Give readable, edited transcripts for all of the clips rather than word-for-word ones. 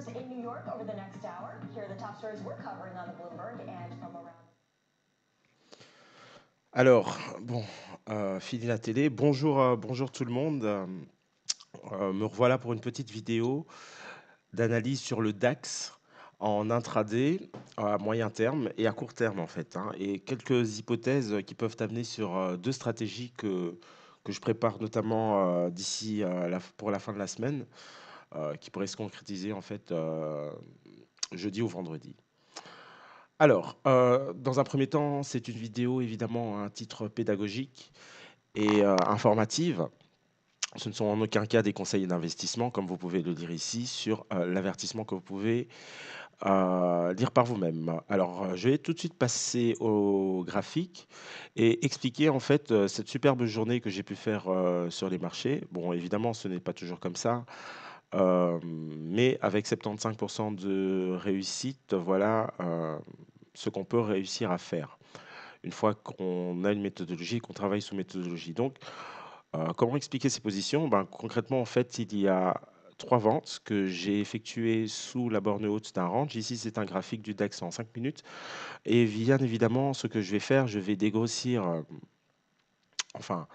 stores in New York over the next hour. Here are the top stories we're covering on the Bloomberg and from around. Alors, bon, fini la télé. Bonjour, bonjour tout le monde. Me revoilà pour une petite vidéo d'analyse sur le DAX en intraday à moyen terme et à court terme en fait, hein, et quelques hypothèses qui peuvent amener sur deux stratégies que je prépare notamment d'ici pour la fin de la semaine, qui pourraient se concrétiser en fait jeudi ou vendredi. Alors, dans un premier temps, c'est une vidéo évidemment à un titre pédagogique et informative. Ce ne sont en aucun cas des conseils d'investissement, comme vous pouvez le lire ici, sur l'avertissement que vous pouvez lire par vous-même. Alors, je vais tout de suite passer au graphique et expliquer en fait cette superbe journée que j'ai pu faire sur les marchés. Bon, évidemment, ce n'est pas toujours comme ça, mais avec 75% de réussite, voilà ce qu'on peut réussir à faire une fois qu'on a une méthodologie et qu'on travaille sous méthodologie. Donc, comment expliquer ces positions? Ben, concrètement, en fait, il y a trois ventes que j'ai effectuées sous la borne haute d'un range. Ici, c'est un graphique du DAX en 5 minutes. Et bien évidemment, ce que je vais faire, je vais dégrossir, enfin,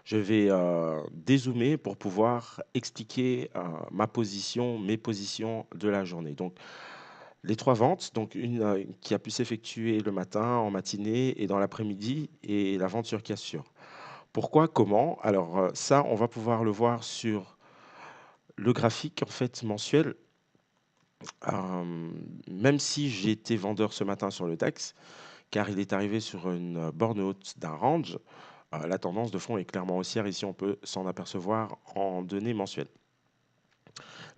je vais dézoomer pour pouvoir expliquer ma position, mes positions de la journée. Donc, les trois ventes, donc une qui a pu s'effectuer le matin, en matinée et dans l'après-midi, et la vente sur cassure. Pourquoi? Comment? Alors, ça, on va pouvoir le voir sur le graphique en fait mensuel. Même si j'ai été vendeur ce matin sur le DAX, car il est arrivé sur une borne haute d'un range, la tendance de fond est clairement haussière. Ici, on peut s'en apercevoir en données mensuelles.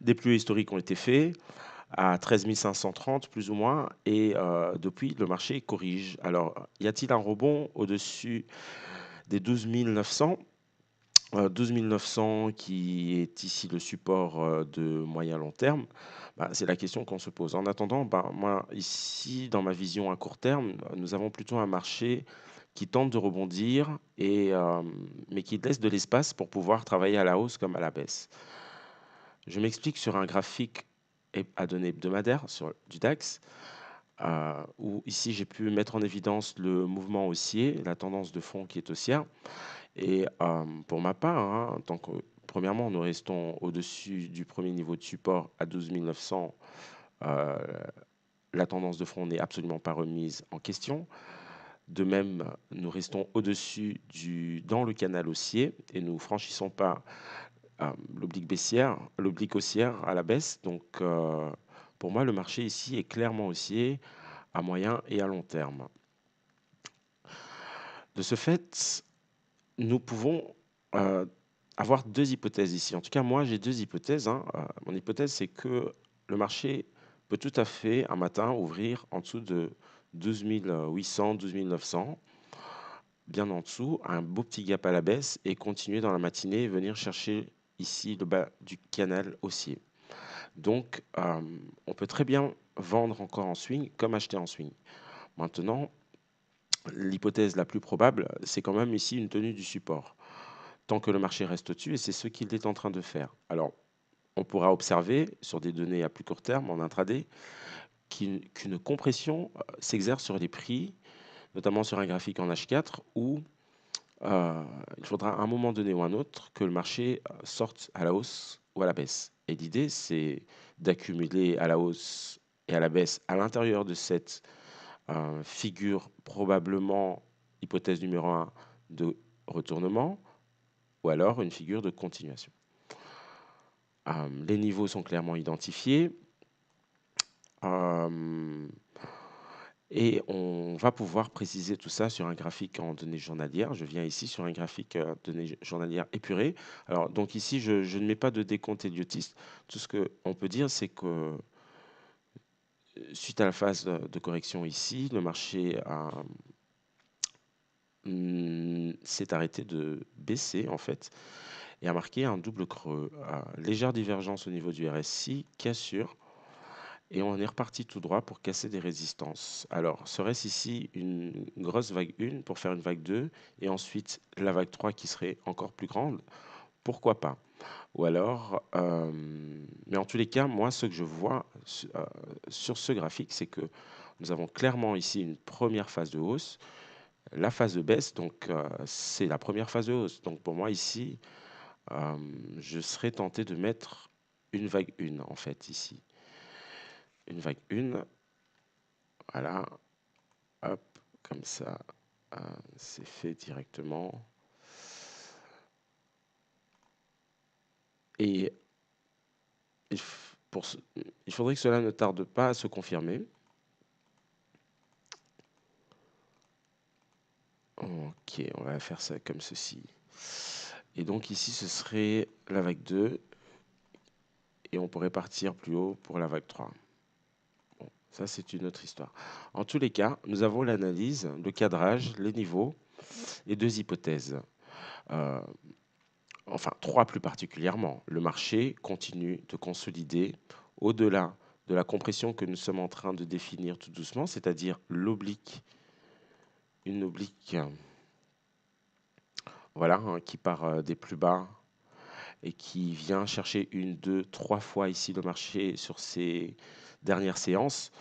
Des plus historiques ont été faits à 13 530 plus ou moins, et depuis, le marché corrige. Alors, y a-t-il un rebond au-dessus des 12 900? 12 900 qui est ici le support de moyen long terme, bah, c'est la question qu'on se pose. En attendant, bah, moi, ici, dans ma vision à court terme, nous avons plutôt un marché qui tente de rebondir, mais qui laisse de l'espace pour pouvoir travailler à la hausse comme à la baisse. Je m'explique sur un graphique à données hebdomadaires sur du DAX, où ici j'ai pu mettre en évidence le mouvement haussier, la tendance de fond qui est haussière. Et pour ma part, hein, premièrement, nous restons au-dessus du premier niveau de support à 12 900. euh, la tendance de fond n'est absolument pas remise en question. De même, nous restons au-dessus dans le canal haussier et nous franchissons pas l'oblique haussière à la baisse. Donc, pour moi, le marché ici est clairement haussier à moyen et à long terme. De ce fait, nous pouvons avoir deux hypothèses ici. En tout cas, moi, j'ai deux hypothèses, hein. Mon hypothèse, c'est que le marché peut tout à fait, un matin, ouvrir en dessous de 12 800, 12 900, bien en dessous, un beau petit gap à la baisse et continuer dans la matinée et venir chercher ici le bas du canal haussier. Donc, on peut très bien vendre encore en swing comme acheter en swing. Maintenant, l'hypothèse la plus probable, c'est quand même ici une tenue du support, tant que le marché reste au-dessus, et c'est ce qu'il est en train de faire. Alors, on pourra observer sur des données à plus court terme, en intraday, qu'une compression s'exerce sur les prix, notamment sur un graphique en H4, où il faudra à un moment donné ou un autre que le marché sorte à la hausse ou à la baisse. Et l'idée, c'est d'accumuler à la hausse et à la baisse à l'intérieur de cette figure, probablement, hypothèse numéro un, de retournement, ou alors une figure de continuation. Les niveaux sont clairement identifiés. Et on va pouvoir préciser tout ça sur un graphique en données journalières. Je viens ici sur un graphique données journalières épurées. Alors, donc ici, je ne mets pas de décompte Eliotiste. Tout ce qu'on peut dire, c'est que suite à la phase de correction ici, le marché s'est arrêté de baisser, en fait, et a marqué un double creux. Légère divergence au niveau du RSI, cassure. Et on est reparti tout droit pour casser des résistances. Alors, serait-ce ici une grosse vague 1 pour faire une vague 2 et ensuite la vague 3 qui serait encore plus grande? Pourquoi pas? Ou alors, mais en tous les cas, moi, ce que je vois sur ce graphique, c'est que nous avons clairement ici une première phase de hausse, la phase de baisse, donc c'est la première phase de hausse. Donc pour moi ici, je serais tenté de mettre une vague 1 en fait ici. Une vague 1, voilà, hop, comme ça, c'est fait directement. Et il faudrait que cela ne tarde pas à se confirmer. Ok, on va faire ça comme ceci. Et donc ici, ce serait la vague 2. Et on pourrait partir plus haut pour la vague 3. Bon, ça, c'est une autre histoire. En tous les cas, nous avons l'analyse, le cadrage, les niveaux et deux hypothèses. Euh, enfin, trois plus particulièrement. Le marché continue de consolider au-delà de la compression que nous sommes en train de définir tout doucement, c'est-à-dire l'oblique, une oblique, voilà, hein, qui part des plus bas et qui vient chercher une, deux, trois fois ici le marché sur ces dernières séances.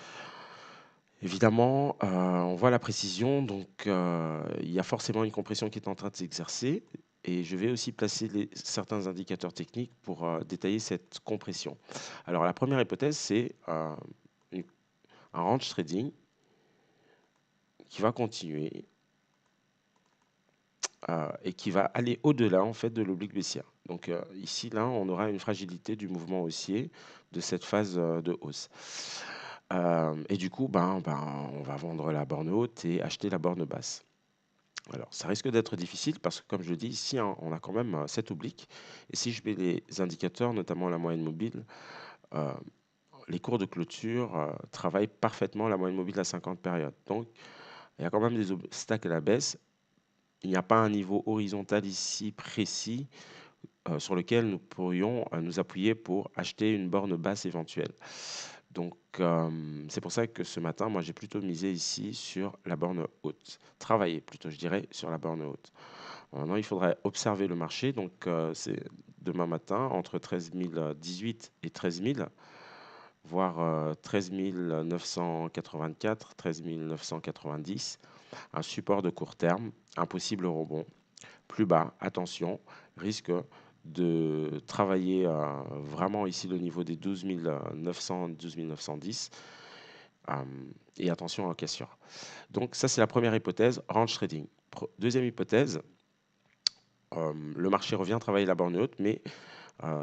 Évidemment, on voit la précision, donc il y a forcément une compression qui est en train de s'exercer. Et je vais aussi placer certains indicateurs techniques pour détailler cette compression. Alors la première hypothèse, c'est un range trading qui va continuer et qui va aller au-delà en fait de l'oblique baissière. Donc ici, là, on aura une fragilité du mouvement haussier de cette phase de hausse. Et du coup, on va vendre la borne haute et acheter la borne basse. Alors, ça risque d'être difficile parce que, comme je le dis, ici, hein, on a quand même cet oblique. Et si je mets les indicateurs, notamment la moyenne mobile, euh, les cours de clôture travaillent parfaitement la moyenne mobile à 50 périodes. Donc, il y a quand même des obstacles à la baisse. Il n'y a pas un niveau horizontal ici précis sur lequel nous pourrions nous appuyer pour acheter une borne basse éventuelle. Donc, c'est pour ça que ce matin, moi, j'ai plutôt misé ici sur la borne haute. Travailler plutôt, je dirais, sur la borne haute. Maintenant, il faudrait observer le marché. Donc, c'est demain matin, entre 13 018 et 13 000, voire 13 984, 13 990. Un support de court terme, un possible rebond. Plus bas, attention, risque de travailler vraiment ici le niveau des 12 900, 12 910. Et attention à cassure. Donc ça, c'est la première hypothèse, range trading. Deuxième hypothèse, le marché revient travailler la borne haute, mais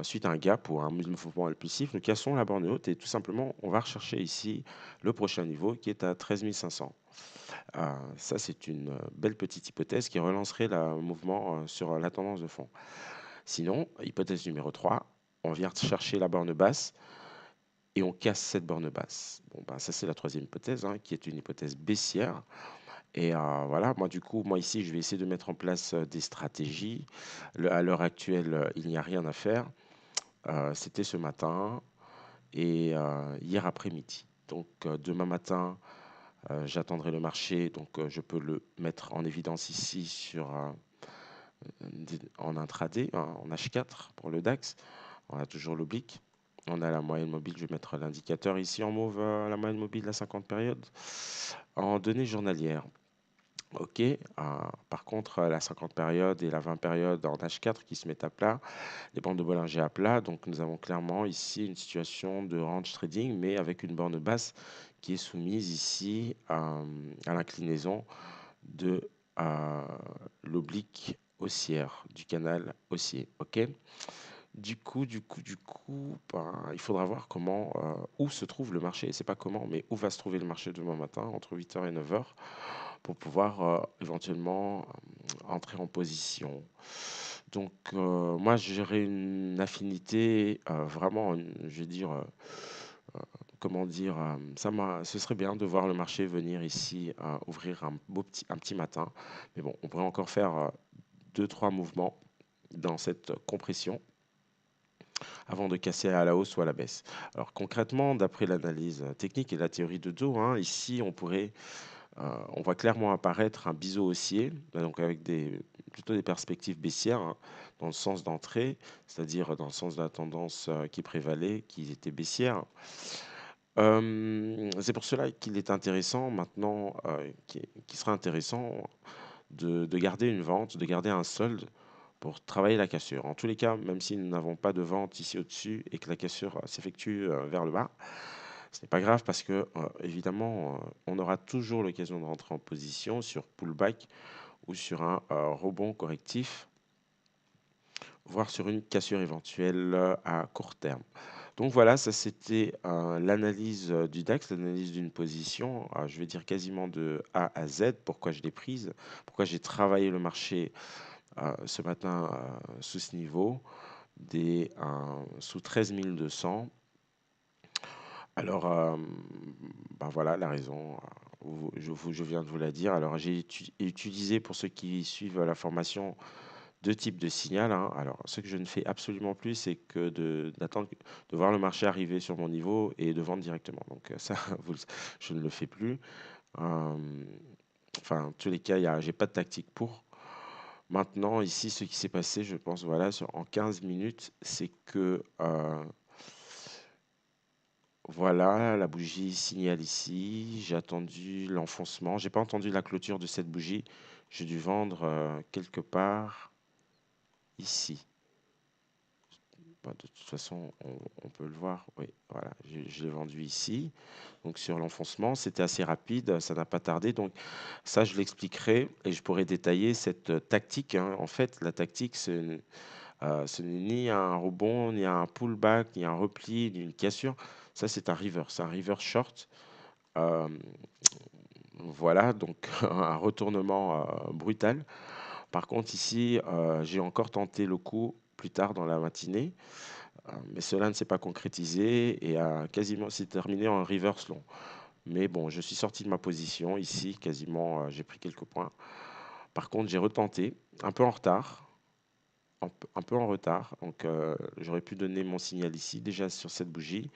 suite à un gap ou à un mouvement impulsif, nous cassons la borne haute et tout simplement, on va rechercher ici le prochain niveau qui est à 13 500. Ça, c'est une belle petite hypothèse qui relancerait le mouvement sur la tendance de fond. Sinon, hypothèse numéro 3, on vient chercher la borne basse et on casse cette borne basse. Bon, ça, c'est la troisième hypothèse, hein, qui est une hypothèse baissière. Et voilà, moi, du coup, moi, ici, je vais essayer de mettre en place des stratégies. À l'heure actuelle, il n'y a rien à faire. C'était ce matin et hier après-midi. Donc, demain matin, j'attendrai le marché. Donc, je peux le mettre en évidence ici en intraday, en H4 pour le DAX. On a toujours l'oblique. On a la moyenne mobile, je vais mettre l'indicateur ici en mauve, la moyenne mobile à 50 périodes. En données journalières, ok. Par contre, la 50 périodes et la 20 périodes en H4 qui se mettent à plat, les bandes de Bollinger à plat. Donc nous avons clairement ici une situation de range trading, mais avec une borne basse qui est soumise ici à l'inclinaison de l'oblique haussière, du canal haussier. Ok. Du coup, il faudra voir comment, où se trouve le marché. C'est pas comment, mais où va se trouver le marché demain matin entre 8h et 9h pour pouvoir éventuellement entrer en position. Donc, moi, j'aurais une affinité vraiment, je vais dire, comment dire, ce serait bien de voir le marché venir ici ouvrir un petit matin. Mais bon, on pourrait encore faire 2-3 mouvements dans cette compression avant de casser à la hausse ou à la baisse. Alors concrètement, d'après l'analyse technique et la théorie de dos, hein, ici on voit clairement apparaître un biseau haussier, donc avec plutôt des perspectives baissières, hein, dans le sens d'entrée, c'est-à-dire dans le sens de la tendance qui prévalait, qui était baissière. C'est pour cela qu'il est intéressant maintenant, qui sera intéressant de garder une vente, de garder un solde pour travailler la cassure. En tous les cas, même si nous n'avons pas de vente ici au-dessus et que la cassure s'effectue vers le bas, ce n'est pas grave parce que, évidemment, on aura toujours l'occasion de rentrer en position sur pullback ou sur un rebond correctif, voire sur une cassure éventuelle à court terme. Donc voilà, ça c'était l'analyse du DAX, l'analyse d'une position, je vais dire quasiment de A à Z, pourquoi je l'ai prise, pourquoi j'ai travaillé le marché ce matin sous ce niveau, sous 13 200. Alors, ben voilà la raison, je viens de vous la dire. Alors, j'ai utilisé, pour ceux qui suivent la formation, deux types de signal, hein. Alors, ce que je ne fais absolument plus, c'est que d'attendre, de voir le marché arriver sur mon niveau et de vendre directement. Donc, ça, je ne le fais plus. Enfin, en tous les cas, j'ai pas de tactique pour. Maintenant, ici, ce qui s'est passé, je pense, voilà, en 15 minutes, c'est que voilà, la bougie signale ici. J'ai attendu l'enfoncement. J'ai pas entendu la clôture de cette bougie. J'ai dû vendre quelque part ici. Bah, de toute façon, on peut le voir. Oui, voilà, je l'ai vendu ici. Donc sur l'enfoncement, c'était assez rapide, ça n'a pas tardé. Donc ça, je l'expliquerai et je pourrais détailler cette tactique, hein. En fait, la tactique, ce n'est ni un rebond, ni un pullback, ni un repli, ni une cassure. Ça, c'est un reverse short. Euh, voilà, donc un retournement brutal. Par contre, ici, j'ai encore tenté le coup plus tard dans la matinée, mais cela ne s'est pas concrétisé et quasiment s'est terminé en reverse long. Mais bon, je suis sorti de ma position ici, quasiment, j'ai pris quelques points. Par contre, j'ai retenté, un peu en retard, un peu en retard. Donc, j'aurais pu donner mon signal ici, déjà sur cette bougie.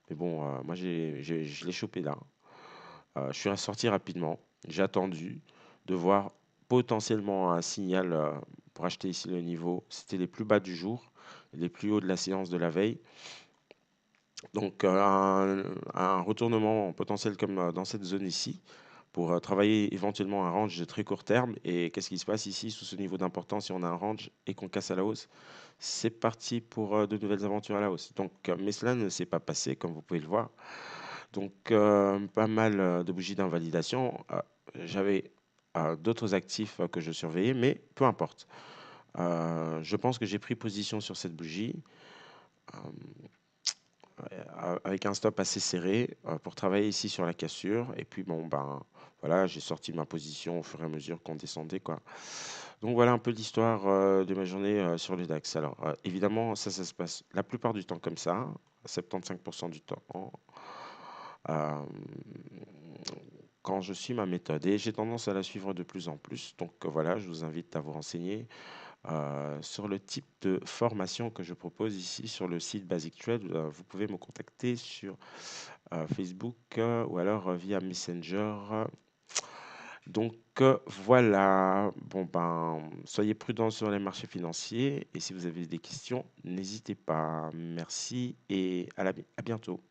Mais bon, moi, je l'ai chopé là. Je suis ressorti rapidement. J'ai attendu de voir potentiellement un signal pour acheter ici le niveau. C'était les plus bas du jour, les plus hauts de la séance de la veille. Donc, un retournement potentiel comme dans cette zone ici pour travailler éventuellement un range de très court terme. Et qu'est-ce qui se passe ici sous ce niveau d'importance si on a un range et qu'on casse à la hausse? C'est parti pour de nouvelles aventures à la hausse. Donc, mais cela ne s'est pas passé, comme vous pouvez le voir. Donc, pas mal de bougies d'invalidation. J'avais d'autres actifs que je surveillais, mais peu importe. Je pense que j'ai pris position sur cette bougie avec un stop assez serré pour travailler ici sur la cassure. Et puis, bon, ben voilà, j'ai sorti ma position au fur et à mesure qu'on descendait, quoi. Donc, voilà un peu l'histoire de ma journée sur le DAX. Alors, évidemment, ça se passe la plupart du temps comme ça, 75% du temps. Euh, quand je suis ma méthode et j'ai tendance à la suivre de plus en plus. Donc voilà, je vous invite à vous renseigner sur le type de formation que je propose ici sur le site Basic Trade. Vous pouvez me contacter sur Facebook ou alors via Messenger. Donc voilà, bon ben, soyez prudents sur les marchés financiers et si vous avez des questions, n'hésitez pas. Merci et à bientôt.